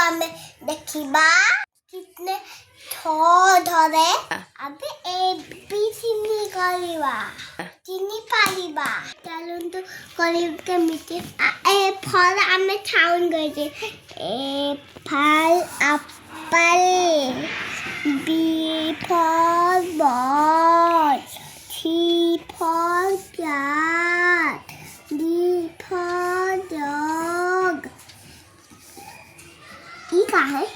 आमे देखिबा कितने धरे अबे ए बी चिनी करिबा चिनी पालिबा चलून तो करीब के मिटे ए फल आमे खाउन गए ए फल एप्पल बी फल बॉल सी फल cat D for dog E का है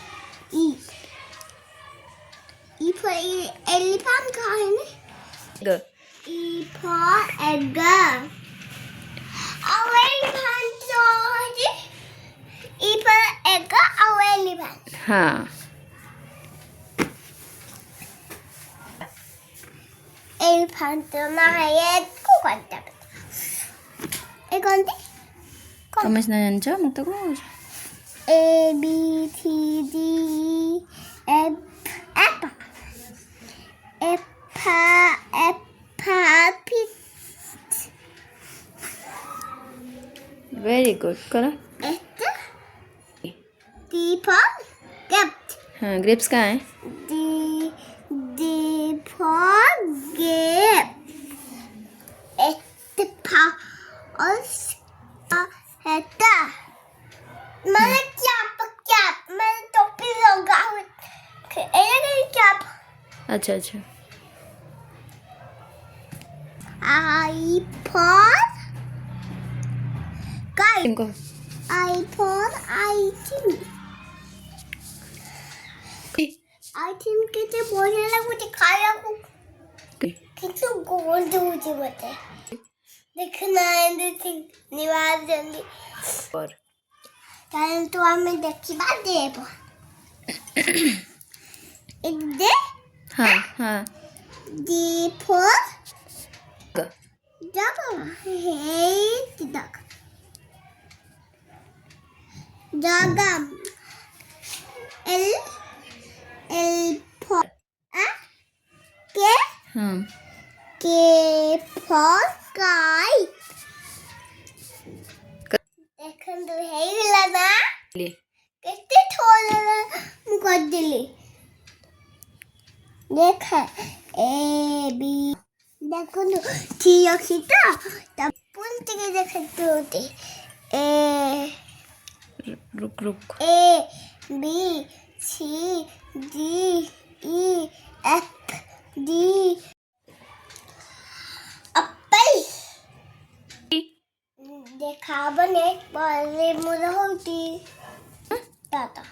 E for elephant का है ना E for egg और elephant जो है E for egg और elephant हाँ elephant ना है ये को करता है कौन सी kamu nanti mau tahu A B C D E F very good करो D for grapes हाँ grapes कहाँ है D for grapes हेता मैंने क्या मैंने टोपी लगा ये क्या अच्छा अच्छा I for guys इनको I for I think कितने बोलने लगे मुझे खाया को कितने गोल जो मुझे बता देखना है निवास जल्दी और कल तो हमें देखी बात दे एक दे हाँ हाँ D for dog hey dog L for हाँ K for kite देखन तो है ही लगा ले कितने थोड़ा मुझे दिली देख A B देखो तो ठीक है कितना तब पुंती के देखते होते A रुक रुक A B C D E F D Apple देखा बने बाले मुझे होती ताता